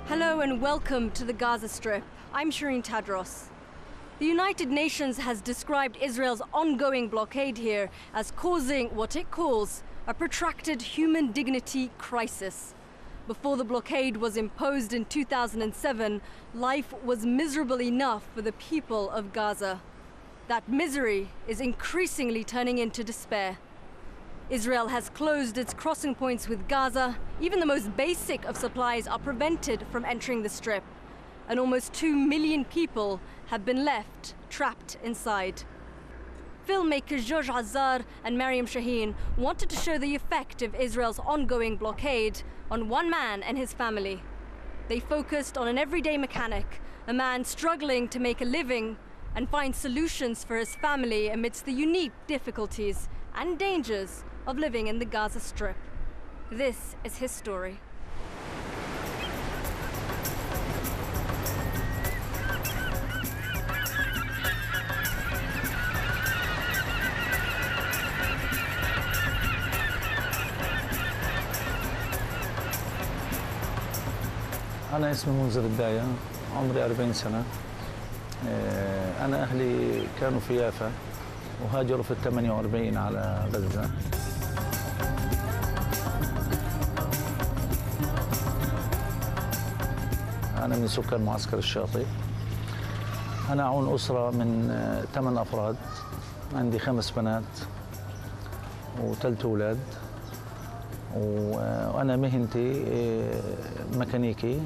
Hello and welcome to the Gaza Strip. I'm Shireen Tadros. The United Nations has described Israel's ongoing blockade here as causing what it calls a protracted human dignity crisis. Before the blockade was imposed in 2007, life was miserable enough for the people of Gaza. That misery is increasingly turning into despair. Israel has closed its crossing points with Gaza. Even the most basic of supplies are prevented from entering the Strip. And almost 2 million people have been left trapped inside. Filmmakers George Azar and Mariam Shaheen wanted to show the effect of Israel's ongoing blockade on one man and his family. They focused on an everyday mechanic, a man struggling to make a living and find solutions for his family amidst the unique difficulties and dangers of living in the Gaza Strip. This is his story. أنا اسمي منزر al-Dayyeh، عمري 40 سنة. أنا أهلي كانوا في يافا وهاجروا في 48 على غزة. أنا من سكان معسكر الشاطئ. أنا أعون أسرة من 8 أفراد، عندي 5 بنات و3 أولاد، وأنا مهنتي ميكانيكي.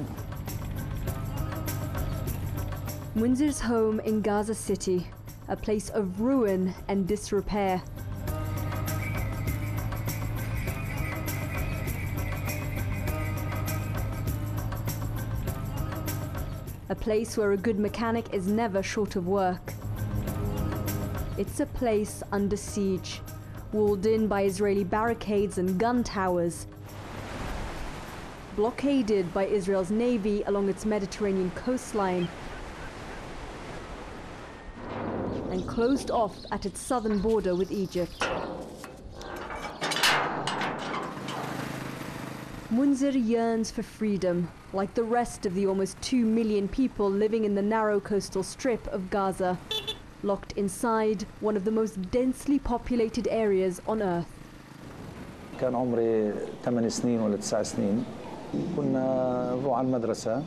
Munzer's home in Gaza City, a place of ruin and disrepair. A place where a good mechanic is never short of work. It's a place under siege, walled in by Israeli barricades and gun towers, blockaded by Israel's navy along its Mediterranean coastline, and closed off at its southern border with Egypt. Munzer yearns for freedom, like the rest of the almost 2 million people living in the narrow coastal strip of Gaza, locked inside one of the most densely populated areas on earth. كان عمري 8 سنين ولا 9 سنين. كنا نروح على المدرسة،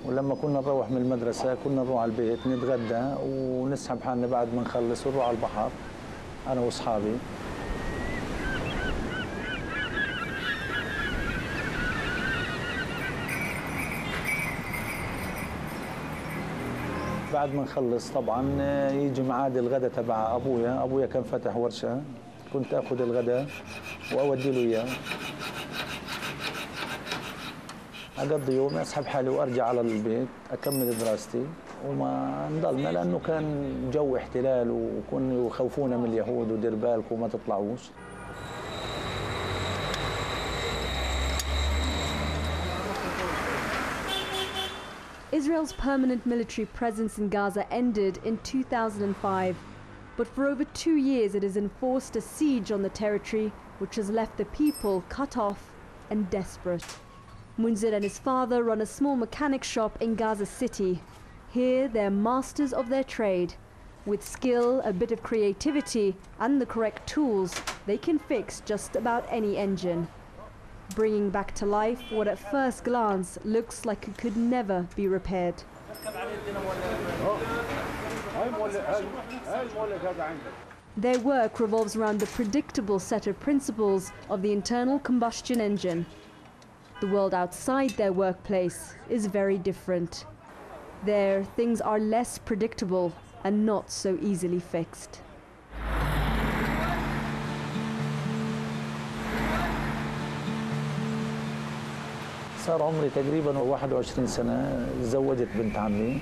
ولما كنا نروح من المدرسة كنا نروح على البيت نتغدى ونسحب حالنا بعد ما نخلص ونروح على البحر أنا وأصحابي. بعد ما نخلص طبعا يجي ميعاد الغداء تبع أبويا كان فتح ورشة، كنت أخذ الغداء وأودي له إياه. أقضي يومي أسحب حالي وأرجع على البيت أكمل دراستي وما نضلنا، لأنه كان جو احتلال وكانوا يخوفونا من اليهود ودير بالكم وما تطلعوش. Israel's permanent military presence in Gaza ended in 2005, but for over 2 years it has enforced a siege on the territory, which has left the people cut off and desperate. Munzer and his father run a small mechanic shop in Gaza City. Here they're masters of their trade. With skill, a bit of creativity and the correct tools, they can fix just about any engine, bringing back to life what at first glance looks like it could never be repaired. Their work revolves around the predictable set of principles of the internal combustion engine. The world outside their workplace is very different. There, things are less predictable and not so easily fixed. صار عمري تقريبا 21 سنة، تزوجت بنت عمي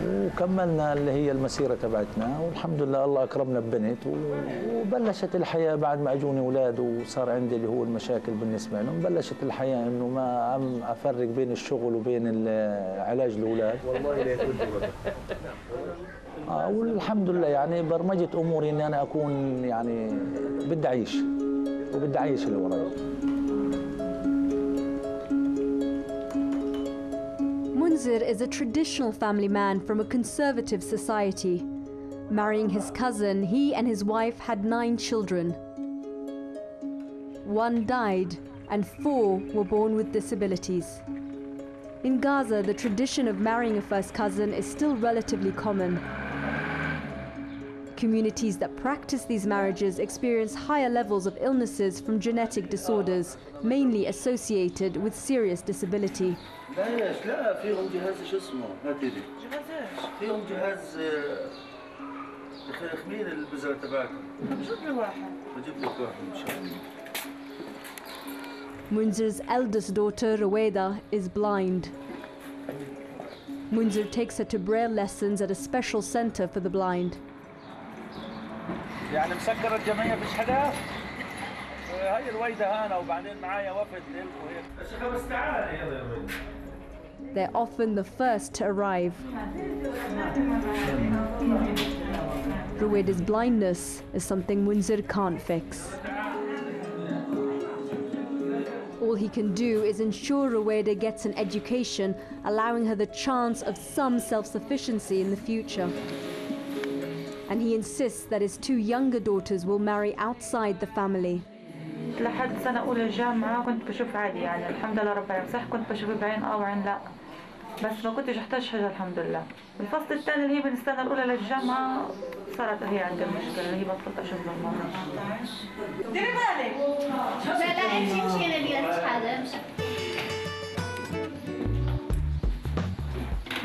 وكملنا اللي هي المسيرة تبعتنا، والحمد لله الله أكرمنا ببنت، وبلشت الحياة بعد ما أجوني أولاد وصار عندي اللي هو المشاكل بالنسبة لهم. بلشت الحياة إنه ما عم أفرق بين الشغل وبين علاج الأولاد. والله لا يكون والحمد لله يعني برمجت أموري إني أنا أكون يعني بدي أعيش وبدي أعيش اللي وراي. Munzer is a traditional family man from a conservative society. Marrying his cousin, he and his wife had 9 children. 1 died and 4 were born with disabilities. In Gaza, the tradition of marrying a first cousin is still relatively common. Communities that practice these marriages experience higher levels of illnesses from genetic disorders, mainly associated with serious disability. Munzer's eldest daughter, Ruwaida, is blind. Munzer takes her to Braille lessons at a special center for the blind. يعني مسكر الجمعية فيش حدا؟ هاي الويدة هانا وبعدين معايا وفد بس 5 تعال يلا يا ويدة. They're often the first to arrive. Ruwaida's blindness is something Munzer can't fix. All he can do is ensure Ruwaida gets an education, allowing her the chance of some self-sufficiency in the future. And he insists that his 2 younger daughters will marry outside the family. لحد سنة أولى جامعة كنت بشوف عادي يعني الحمد لله رب العالمين صح كنت بشوف بعين وعين لا بس ما كنتش أحتاج حاجة الحمد لله. الفصل الثاني اللي هي من السنة الأولى للجامعة صارت هي عندها مشكلة اللي هي بطلت أشوف بالمرة. ديري بالك. لا امشي أنا اللي مش حاجة امشي.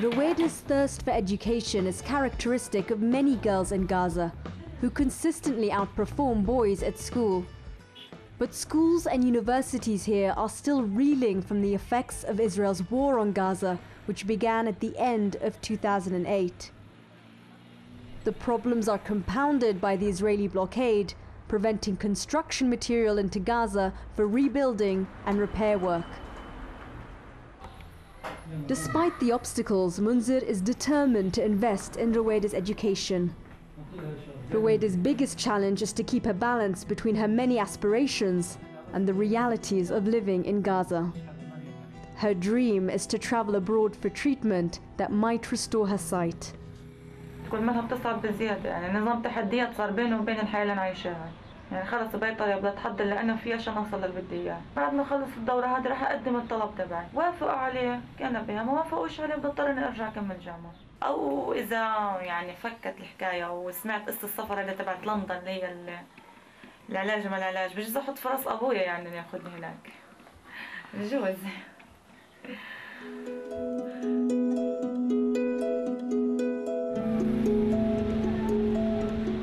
Ruwaida's thirst for education is characteristic of many girls in Gaza, who consistently outperform boys at school. But schools and universities here are still reeling from the effects of Israel's war on Gaza, which began at the end of 2008. The problems are compounded by the Israeli blockade, preventing construction material into Gaza for rebuilding and repair work. Despite the obstacles, Munzer is determined to invest in Ruwaida's education. Ruwaida's biggest challenge is to keep a balance between her many aspirations and the realities of living in Gaza. Her dream is to travel abroad for treatment that might restore her sight. كل مرة بتصعب بزيادة يعني نظام تحديات صار بينه وبين الحياة اللي أنا عايشاها. يعني خلص بيطري بدي أتحضر لأنه في عشان أوصل للي بدي إياه. بعد ما أخلص الدورة هذه راح أقدم الطلب تبعي. وافقوا عليه كان بها، ما وافقوش عليه بدي أضطر إني أرجع أكمل جامعة. أو إذا يعني فكت الحكاية وسمعت قصة السفر اللي تبعت لندن اللي هي العلاج ما العلاج بجوز أحط في راس أبويا يعني إنه ياخذني هناك. بجوز.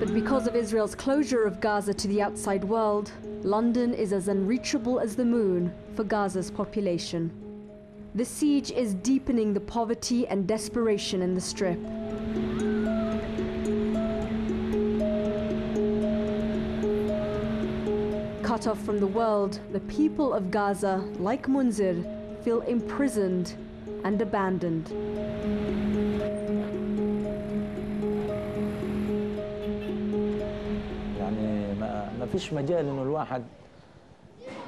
But because of Israel's closure of Gaza to the outside world, London is as unreachable as the moon for Gaza's population. The siege is deepening the poverty and desperation in the Strip. Cut off from the world, the people of Gaza, like Munzer, feel imprisoned and abandoned. يعني ما فيش مجال انه الواحد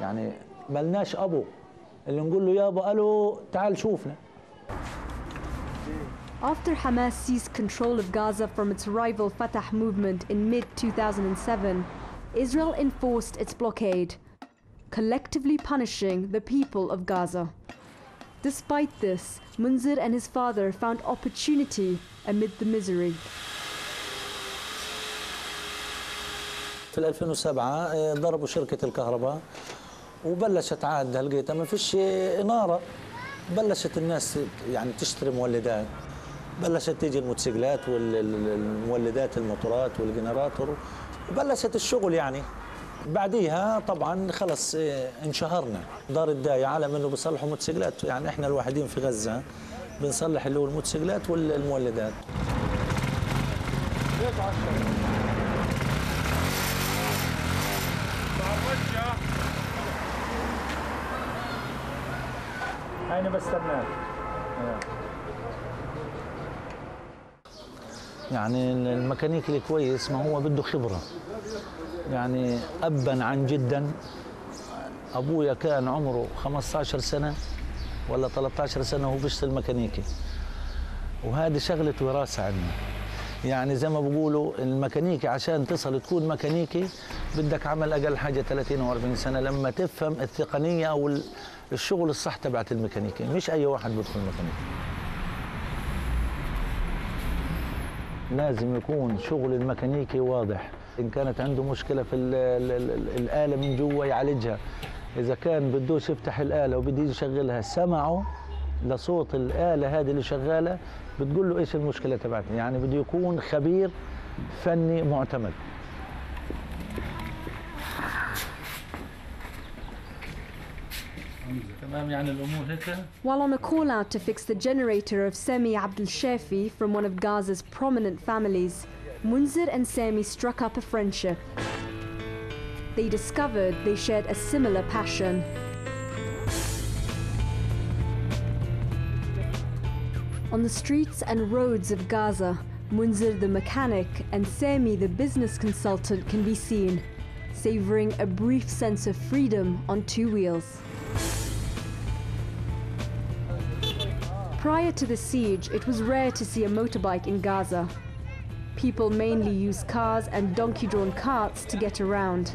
يعني ملناش ابو اللي نقول له يابا الو تعال شوفنا. After Hamas seized control of Gaza from its rival Fatah movement in mid-2007, Israel enforced its blockade, collectively punishing the people of Gaza. Despite this, Munzer and his father found opportunity amid the misery. في 2007 ضربوا شركة الكهرباء وبلشت عاد هلقيتها ما فيش إنارة. بلشت الناس يعني تشتري مولدات، بلشت تيجي الموتوسيكلات والمولدات الموتورات والجنراتور وبلشت الشغل يعني. بعديها طبعا خلص انشهرنا. دار الداية عالم انه بيصلحوا موتوسيكلات، يعني احنا الوحيدين في غزة بنصلح اللي هو الموتوسيكلات والمولدات. أنا بستناك. يعني الميكانيكي الكويس ما هو بده خبرة. يعني أبا عن جدا أبويا كان عمره 15 سنة ولا 13 سنة وهو بيشتغل ميكانيكي، وهذه شغلة وراثة عندنا. يعني زي ما بقولوا الميكانيكي عشان تصل تكون ميكانيكي بدك عمل أقل حاجة 30 أو 40 سنة لما تفهم التقنية أو الشغل الصح تبعت الميكانيكي، مش أي واحد بيدخل ميكانيكي. لازم يكون شغل الميكانيكي واضح، إن كانت عنده مشكلة في الآلة من جوا يعالجها، إذا كان بدوش يفتح الآلة وبده يشغلها سمعه لصوت الآلة هذه اللي شغالة بتقول له إيش المشكلة تبعتها، يعني بده يكون خبير فني معتمد. While on a call out to fix the generator of Semi Abdel Shafi from one of Gaza's prominent families, Munzer and Semi struck up a friendship. They discovered they shared a similar passion. On the streets and roads of Gaza, Munzer the mechanic and Semi the business consultant can be seen, savoring a brief sense of freedom on two wheels. Prior to the siege, it was rare to see a motorbike in Gaza. People mainly used cars and donkey-drawn carts to get around.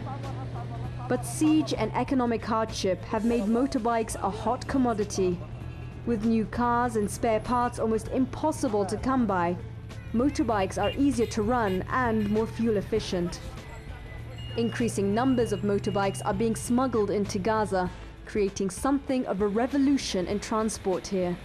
But siege and economic hardship have made motorbikes a hot commodity. With new cars and spare parts almost impossible to come by, motorbikes are easier to run and more fuel efficient. Increasing numbers of motorbikes are being smuggled into Gaza, creating something of a revolution in transport here.